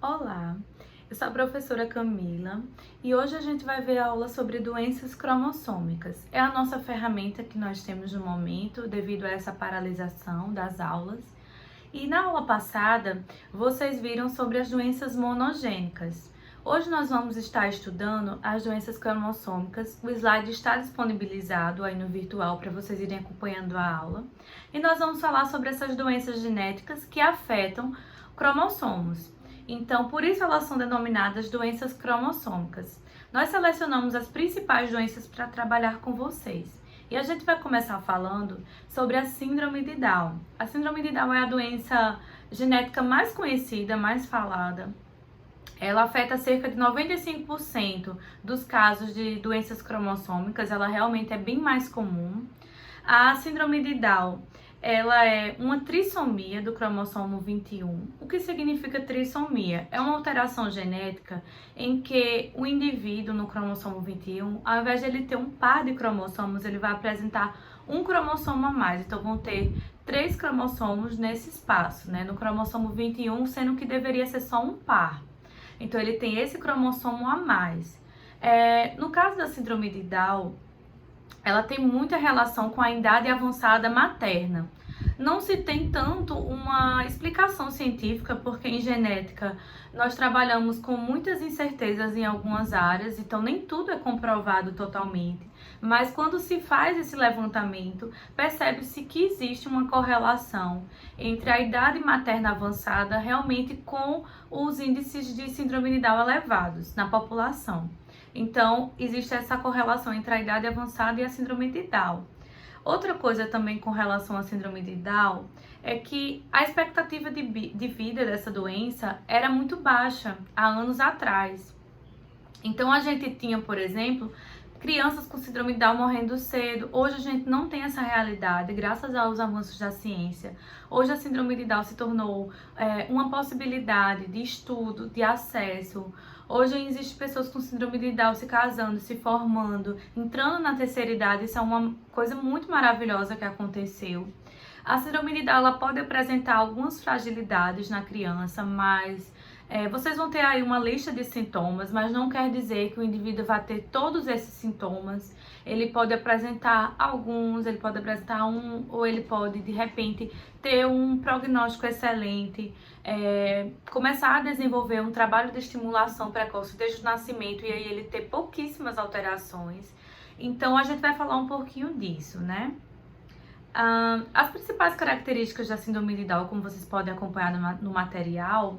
Olá, eu sou a professora Camila e hoje a gente vai ver a aula sobre doenças cromossômicas. É a nossa ferramenta que nós temos no momento devido a essa paralisação das aulas. E na aula passada, vocês viram sobre as doenças monogênicas. Hoje nós vamos estar estudando as doenças cromossômicas. O slide está disponibilizado aí no virtual para vocês irem acompanhando a aula. E nós vamos falar sobre essas doenças genéticas que afetam cromossomos. Então, por isso elas são denominadas doenças cromossômicas. Nós selecionamos as principais doenças para trabalhar com vocês. E a gente vai começar falando sobre a síndrome de Down. A síndrome de Down é a doença genética mais conhecida, mais falada. Ela afeta cerca de 95% dos casos de doenças cromossômicas, ela realmente é bem mais comum. A síndrome de Down, ela é uma trissomia do cromossomo 21. O que significa trissomia? É uma alteração genética em que o indivíduo no cromossomo 21, ao invés de ele ter um par de cromossomos, ele vai apresentar um cromossomo a mais. Então vão ter 3 cromossomos nesse espaço, né? No cromossomo 21, sendo que deveria ser só um par. Então ele tem esse cromossomo a mais. No caso da síndrome de Down, ela tem muita relação com a idade avançada materna. Não se tem tanto uma explicação científica, porque em genética nós trabalhamos com muitas incertezas em algumas áreas, então nem tudo é comprovado totalmente. Mas quando se faz esse levantamento, percebe-se que existe uma correlação entre a idade materna avançada realmente com os índices de síndrome de Down elevados na população. Então, existe essa correlação entre a idade avançada e a síndrome de Down. Outra coisa também com relação à síndrome de Down é que a expectativa de vida dessa doença era muito baixa há anos atrás. Então, a gente tinha, por exemplo, crianças com síndrome de Down morrendo cedo. Hoje a gente não tem essa realidade, graças aos avanços da ciência. Hoje a síndrome de Down se tornou uma possibilidade de estudo, de acesso. Hoje existem pessoas com síndrome de Down se casando, se formando, entrando na terceira idade. Isso é uma coisa muito maravilhosa que aconteceu. A síndrome de Down ela pode apresentar algumas fragilidades na criança, mas vocês vão ter aí uma lista de sintomas, mas não quer dizer que o indivíduo vai ter todos esses sintomas. Ele pode apresentar alguns, ele pode apresentar um, ou ele pode, de repente, ter um prognóstico excelente, começar a desenvolver um trabalho de estimulação precoce desde o nascimento e aí ele ter pouquíssimas alterações. Então, a gente vai falar um pouquinho disso, né? As principais características da síndrome de Down, como vocês podem acompanhar no material,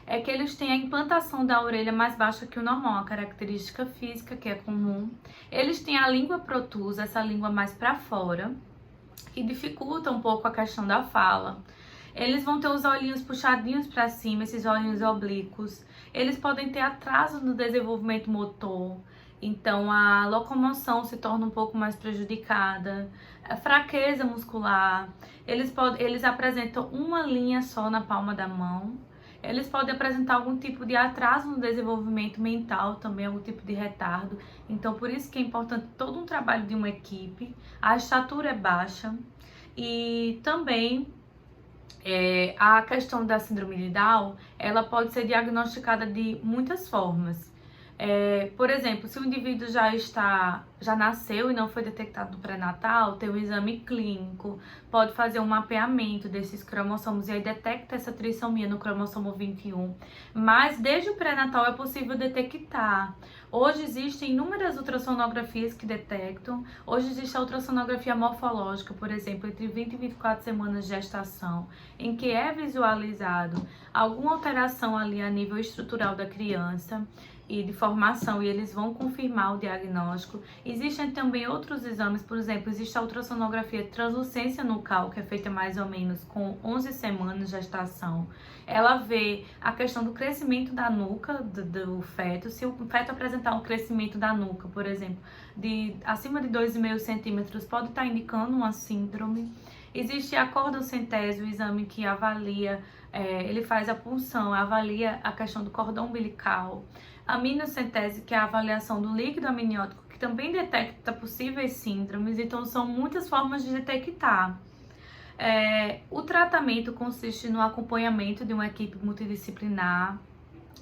é que eles têm a implantação da orelha mais baixa que o normal, a característica física que é comum. Eles têm a língua protusa, essa língua mais para fora, que dificulta um pouco a questão da fala. Eles vão ter os olhinhos puxadinhos para cima, esses olhinhos oblíquos. Eles podem ter atraso no desenvolvimento motor, então a locomoção se torna um pouco mais prejudicada, a fraqueza muscular. Eles apresentam uma linha só na palma da mão. Eles podem apresentar algum tipo de atraso no desenvolvimento mental, também algum tipo de retardo. Então, por isso que é importante todo um trabalho de uma equipe. A estatura é baixa e também a questão da síndrome de Down, ela pode ser diagnosticada de muitas formas. Por exemplo, se o indivíduo já nasceu e não foi detectado no pré-natal, tem um exame clínico, pode fazer um mapeamento desses cromossomos e aí detecta essa trissomia no cromossomo 21. Mas desde o pré-natal é possível detectar. Hoje existem inúmeras ultrassonografias que detectam. Hoje existe a ultrassonografia morfológica, por exemplo, entre 20 e 24 semanas de gestação, em que é visualizado alguma alteração ali a nível estrutural da criança e de formação, e eles vão confirmar o diagnóstico. Existem também outros exames, por exemplo, existe a ultrassonografia translucência nucal, que é feita mais ou menos com 11 semanas de gestação. Ela vê a questão do crescimento da nuca do feto. Se o feto apresentar um crescimento da nuca, por exemplo, de acima de 2,5 centímetros, pode estar indicando uma síndrome. Existe a cordocentese, o exame que avalia, ele faz a punção, avalia a questão do cordão umbilical. A aminocentese, que é a avaliação do líquido amniótico, que também detecta possíveis síndromes. Então, são muitas formas de detectar. O tratamento consiste no acompanhamento de uma equipe multidisciplinar,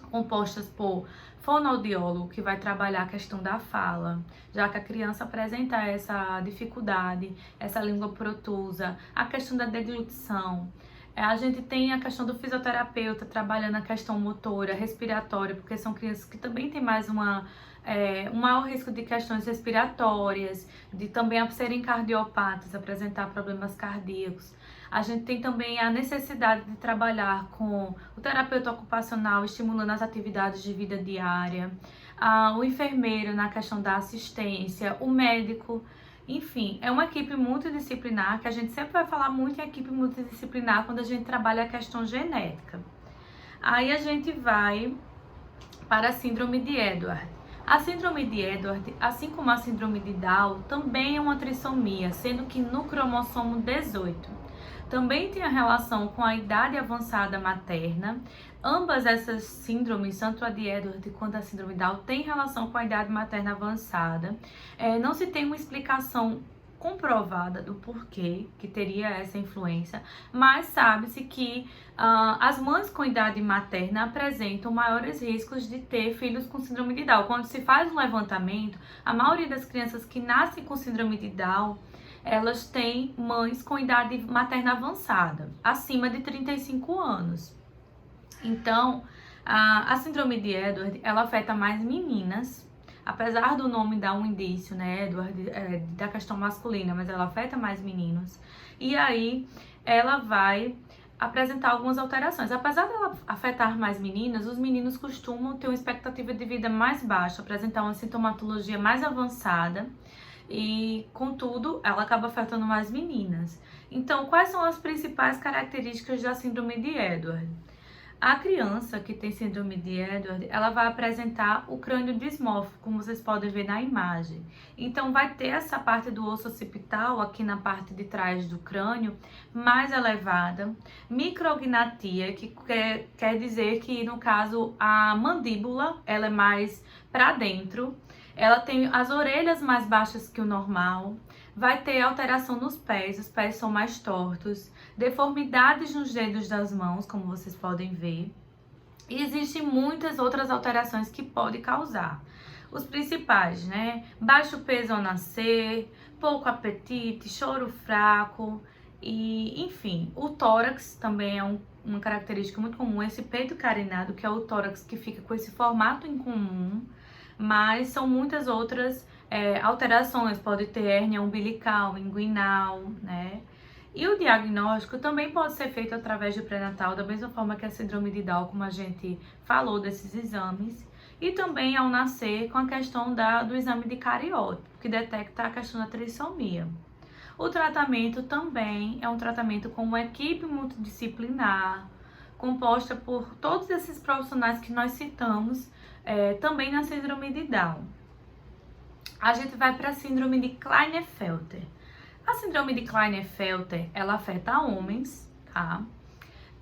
compostas por fonoaudiólogo, que vai trabalhar a questão da fala, já que a criança apresenta essa dificuldade, essa língua protusa, a questão da deglutição. A gente tem a questão do fisioterapeuta trabalhando a questão motora, respiratória, porque são crianças que também têm mais um maior risco de questões respiratórias, de também serem cardiopatas, apresentar problemas cardíacos. A gente tem também a necessidade de trabalhar com o terapeuta ocupacional, estimulando as atividades de vida diária, o enfermeiro na questão da assistência, o médico. Enfim, é uma equipe multidisciplinar, que a gente sempre vai falar muito em equipe multidisciplinar quando a gente trabalha a questão genética. Aí a gente vai para a síndrome de Edward. A síndrome de Edward, assim como a síndrome de Down, também é uma trissomia, sendo que no cromossomo 18. Também tem a relação com a idade avançada materna. Ambas essas síndromes, tanto a de Edward quanto a síndrome de Down, têm relação com a idade materna avançada. Não se tem uma explicação comprovada do porquê que teria essa influência, mas sabe-se que as mães com idade materna apresentam maiores riscos de ter filhos com síndrome de Down. Quando se faz um levantamento, a maioria das crianças que nascem com síndrome de Down, elas têm mães com idade materna avançada, acima de 35 anos. Então, a síndrome de Edward, ela afeta mais meninas, apesar do nome dar um indício, né, Edward, da questão masculina, mas ela afeta mais meninos. E aí, ela vai apresentar algumas alterações. Apesar dela afetar mais meninas, os meninos costumam ter uma expectativa de vida mais baixa, apresentar uma sintomatologia mais avançada. E, contudo, ela acaba afetando mais meninas. Então, quais são as principais características da síndrome de Edward? A criança que tem síndrome de Edward, ela vai apresentar o crânio dismórfico, como vocês podem ver na imagem. Então, vai ter essa parte do osso occipital, aqui na parte de trás do crânio, mais elevada. Micrognatia, que quer dizer que, no caso, a mandíbula, ela é mais para dentro. Ela tem as orelhas mais baixas que o normal, vai ter alteração nos pés, os pés são mais tortos, deformidades nos dedos das mãos, como vocês podem ver. E existem muitas outras alterações que podem causar. Os principais, né? Baixo peso ao nascer, pouco apetite, choro fraco e, enfim, o tórax também é uma característica muito comum, esse peito carinado, que é o tórax que fica com esse formato incomum. Mas são muitas outras alterações, pode ter hérnia umbilical, inguinal, né? E o diagnóstico também pode ser feito através do pré-natal, da mesma forma que a síndrome de Down, como a gente falou desses exames. E também ao nascer com a questão do exame de cariótipo, que detecta a questão da trissomia. O tratamento também é um tratamento com uma equipe multidisciplinar, composta por todos esses profissionais que nós citamos, também na síndrome de Down. A gente vai para a síndrome de Klinefelter. A síndrome de Klinefelter, ela afeta homens, tá?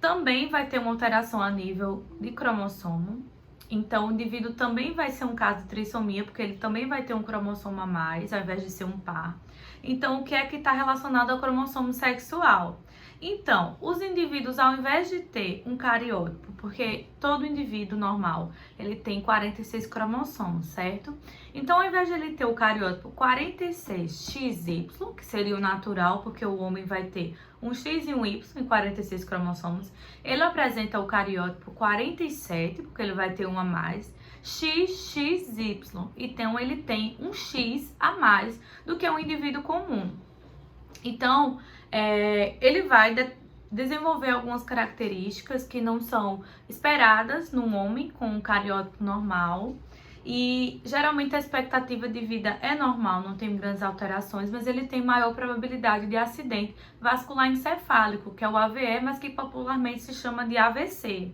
Também vai ter uma alteração a nível de cromossomo. Então, o indivíduo também vai ser um caso de trissomia, porque ele também vai ter um cromossomo a mais, ao invés de ser um par. Então, o que é que está relacionado ao cromossomo sexual? Então, os indivíduos, ao invés de ter um cariótipo, porque todo indivíduo normal, ele tem 46 cromossomos, certo? Então, ao invés de ele ter o cariótipo 46XY, que seria o natural, porque o homem vai ter um X e um Y em 46 cromossomos, ele apresenta o cariótipo 47, porque ele vai ter um a mais, XXY, então ele tem um X a mais do que um indivíduo comum. Então, ele vai desenvolver algumas características que não são esperadas num homem com um cariótipo normal. E geralmente a expectativa de vida é normal, não tem grandes alterações, mas ele tem maior probabilidade de acidente vascular encefálico, que é o AVE, mas que popularmente se chama de AVC.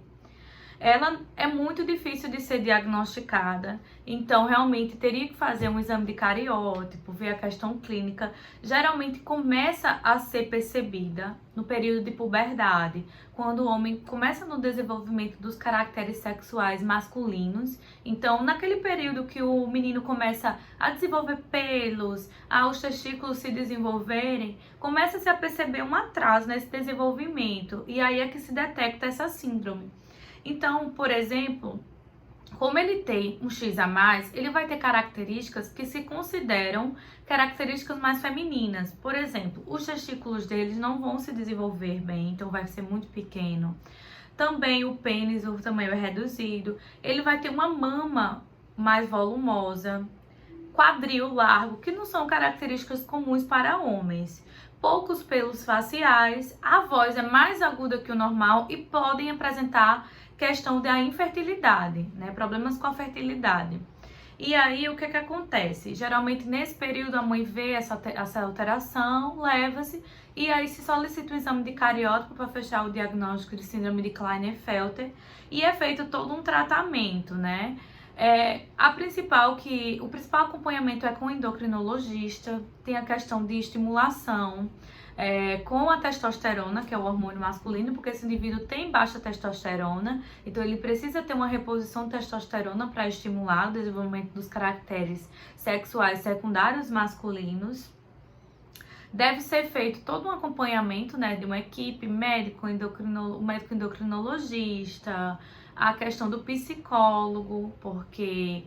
Ela é muito difícil de ser diagnosticada, então realmente teria que fazer um exame de cariótipo, ver a questão clínica. Geralmente começa a ser percebida no período de puberdade, quando o homem começa no desenvolvimento dos caracteres sexuais masculinos. Então, naquele período que o menino começa a desenvolver pelos, os testículos se desenvolverem, começa-se a perceber um atraso nesse desenvolvimento, e aí é que se detecta essa síndrome. Então, por exemplo, Como ele tem um X a mais, ele vai ter características que se consideram características mais femininas. Por exemplo, os testículos deles não vão se desenvolver bem, então vai ser muito pequeno. Também o pênis, o tamanho é reduzido. Ele vai ter uma mama mais volumosa, quadril largo, que não são características comuns para homens. Poucos pelos faciais, a voz é mais aguda que o normal e podem apresentar questão da infertilidade, né? Problemas com a fertilidade. E aí, o que acontece? Geralmente, nesse período, a mãe vê essa alteração, leva-se, e aí se solicita um exame de cariótipo para fechar o diagnóstico de síndrome de Klinefelter, e é feito todo um tratamento, né? O principal acompanhamento é com o endocrinologista, tem a questão de estimulação, com a testosterona, que é o hormônio masculino, porque esse indivíduo tem baixa testosterona, então ele precisa ter uma reposição de testosterona para estimular o desenvolvimento dos caracteres sexuais secundários masculinos. Deve ser feito todo um acompanhamento, né, de uma equipe, médico endocrinologista, a questão do psicólogo, porque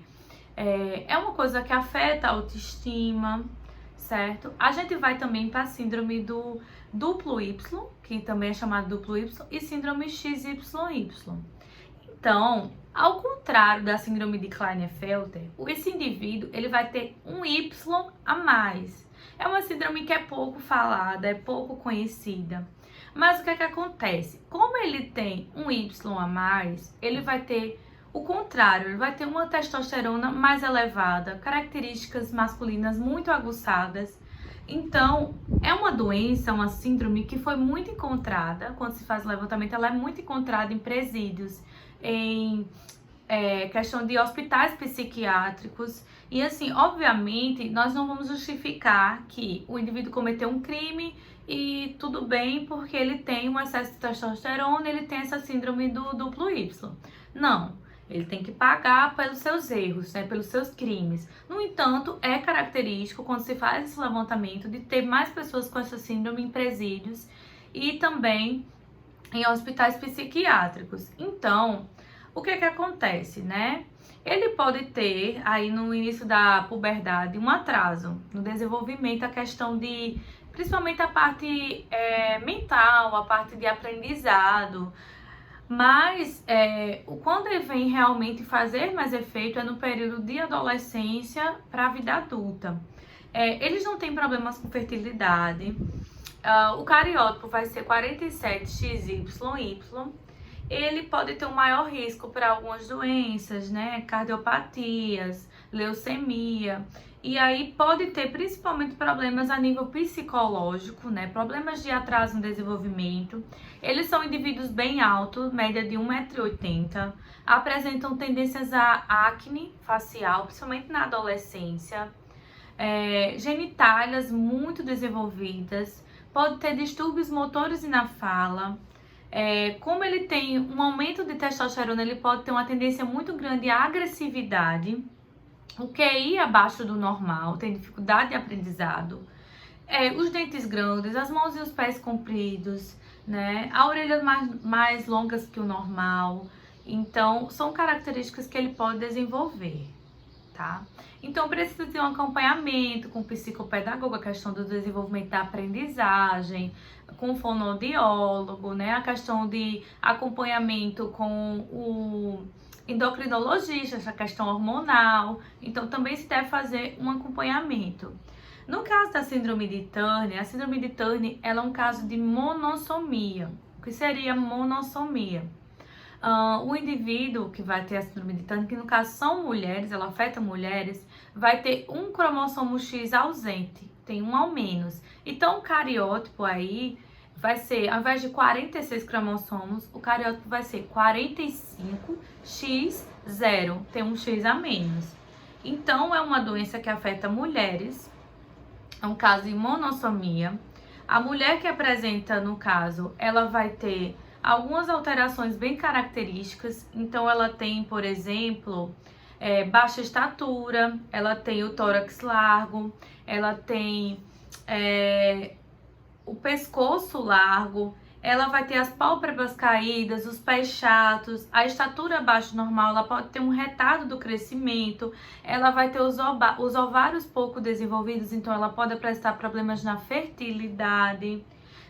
é uma coisa que afeta a autoestima, certo? A gente vai também para a síndrome do duplo Y, que também é chamado duplo Y, e síndrome XYY. Então, ao contrário da síndrome de Klinefelter, esse indivíduo ele vai ter um Y a mais. É uma síndrome que é pouco falada, é pouco conhecida. Mas o que acontece? Como ele tem um Y a mais, ele vai ter o contrário, ele vai ter uma testosterona mais elevada, características masculinas muito aguçadas. Então, é uma doença, uma síndrome que foi muito encontrada, quando se faz o levantamento, ela é muito encontrada em presídios, em questão de hospitais psiquiátricos. E assim, obviamente, nós não vamos justificar que o indivíduo cometeu um crime e tudo bem porque ele tem um excesso de testosterona, ele tem essa síndrome do duplo Y. Não, ele tem que pagar pelos seus erros, né, pelos seus crimes. No entanto, é característico quando se faz esse levantamento de ter mais pessoas com essa síndrome em presídios e também em hospitais psiquiátricos. Então, o que acontece, né? Ele pode ter, aí no início da puberdade, um atraso no desenvolvimento, a questão de, principalmente a parte mental, a parte de aprendizado. Mas quando ele vem realmente fazer mais efeito é no período de adolescência para a vida adulta. Eles não têm problemas com fertilidade. O cariótipo vai ser 47XYY. Ele pode ter um maior risco para algumas doenças, né? Cardiopatias, leucemia. E aí pode ter principalmente problemas a nível psicológico, né? Problemas de atraso no desenvolvimento. Eles são indivíduos bem altos, média de 1,80 m. Apresentam tendências a acne facial, principalmente na adolescência. Genitálias muito desenvolvidas. Pode ter distúrbios motores e na fala. Como ele tem um aumento de testosterona, ele pode ter uma tendência muito grande à agressividade, o QI abaixo do normal, tem dificuldade de aprendizado, os dentes grandes, as mãos e os pés compridos, né? A orelha mais longas que o normal. Então, são características que ele pode desenvolver, tá? Então, precisa de um acompanhamento com o psicopedagogo, a questão do desenvolvimento da aprendizagem, com o fonoaudiólogo, né? A questão de acompanhamento com o endocrinologista, essa questão hormonal. Então, também se deve fazer um acompanhamento. No caso da síndrome de Turner, a síndrome de Turner ela é um caso de monossomia. O que seria monossomia? O indivíduo que vai ter a síndrome de Turner, que no caso são mulheres, ela afeta mulheres, vai ter um cromossomo X ausente, tem um ao menos. Então o cariótipo aí vai ser, ao invés de 46 cromossomos, o cariótipo vai ser 45X0, tem um X a menos. Então é uma doença que afeta mulheres, é um caso de monossomia. A mulher que apresenta, no caso, ela vai ter algumas alterações bem características. Então ela tem, por exemplo, baixa estatura, ela tem o tórax largo, ela tem o pescoço largo, ela vai ter as pálpebras caídas, os pés chatos, a estatura abaixo do normal, ela pode ter um retardo do crescimento, ela vai ter os ovários pouco desenvolvidos, então ela pode apresentar problemas na fertilidade,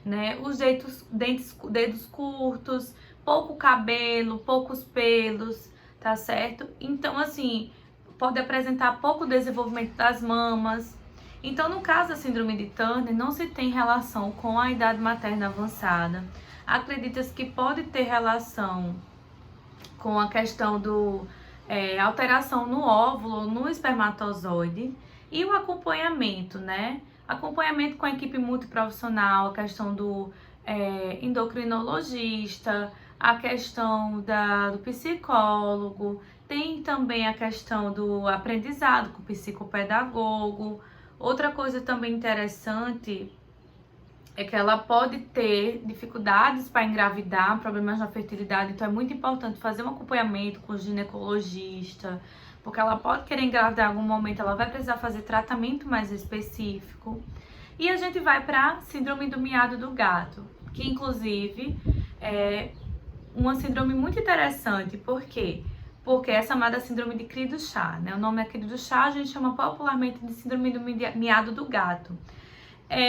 né? Os dedos curtos, pouco cabelo, poucos pelos, tá certo? Então, assim, pode apresentar pouco desenvolvimento das mamas. Então, no caso da síndrome de Turner, não se tem relação com a idade materna avançada. Acredita-se que pode ter relação com a questão do alteração no óvulo, no espermatozoide e o acompanhamento, né? Acompanhamento com a equipe multiprofissional, a questão do endocrinologista, a questão do psicólogo, tem também a questão do aprendizado com o psicopedagogo. Outra coisa também interessante é que ela pode ter dificuldades para engravidar, problemas na fertilidade, então é muito importante fazer um acompanhamento com o ginecologista, porque ela pode querer engravidar em algum momento, ela vai precisar fazer tratamento mais específico. E a gente vai para a síndrome do miado do gato, que inclusive é uma síndrome muito interessante. Por quê? Porque é chamada síndrome de cri do chá, né? O nome é cri do chá, a gente chama popularmente de síndrome do miado do gato.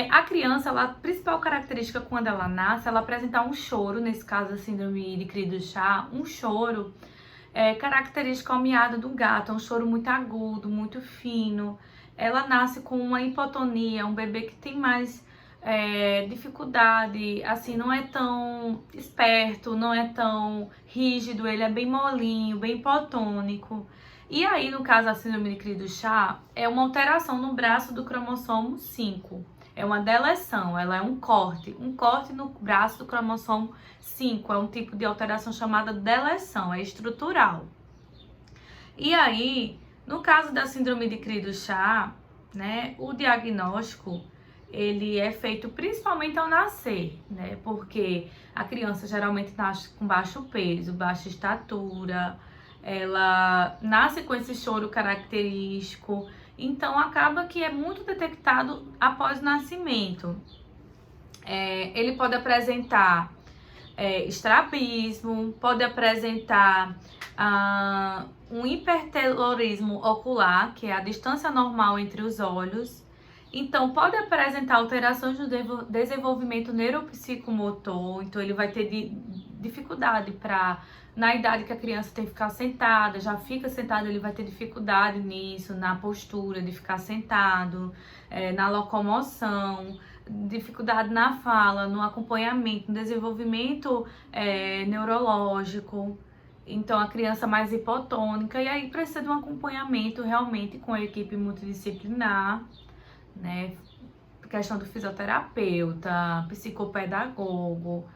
A criança, a principal característica quando ela nasce, ela apresentar um choro, nesse caso a síndrome de cri do chá, um choro característico ao miado do gato, é um choro muito agudo, muito fino. Ela nasce com uma hipotonia, um bebê que tem mais dificuldade, assim, não é tão esperto, não é tão rígido, ele é bem molinho, bem hipotônico. E aí, no caso da síndrome de cri do chá, é uma alteração no braço do cromossomo 5. É uma deleção, ela é um corte no braço do cromossomo 5. É um tipo de alteração chamada deleção, é estrutural. E aí, no caso da síndrome de cri do chá, né, o diagnóstico ele é feito principalmente ao nascer, né? Porque a criança geralmente nasce com baixo peso, baixa estatura, ela nasce com esse choro característico, então acaba que é muito detectado após o nascimento. Ele pode apresentar estrabismo, pode apresentar um hipertelorismo ocular, que é a distância normal entre os olhos. Então, pode apresentar alterações no desenvolvimento neuropsicomotor, então ele vai ter dificuldade na idade que a criança tem que ficar sentada, já fica sentado, ele vai ter dificuldade nisso, na postura de ficar sentado, na locomoção, dificuldade na fala, no acompanhamento, no desenvolvimento neurológico. Então, a criança mais hipotônica, e aí precisa de um acompanhamento realmente com a equipe multidisciplinar, né? Questão do fisioterapeuta, psicopedagogo,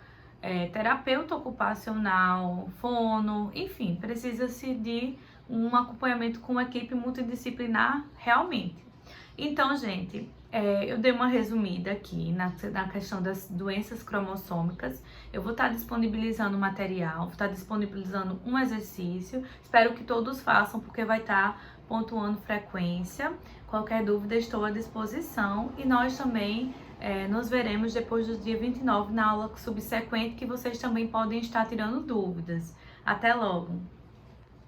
terapeuta ocupacional, fono, enfim, precisa-se de um acompanhamento com uma equipe multidisciplinar realmente. Então, gente, eu dei uma resumida aqui na questão das doenças cromossômicas. Eu vou estar disponibilizando material, vou estar disponibilizando um exercício. Espero que todos façam, porque vai estar pontuando frequência. Qualquer dúvida, estou à disposição. E nós também nos veremos depois do dia 29 na aula subsequente, que vocês também podem estar tirando dúvidas. Até logo!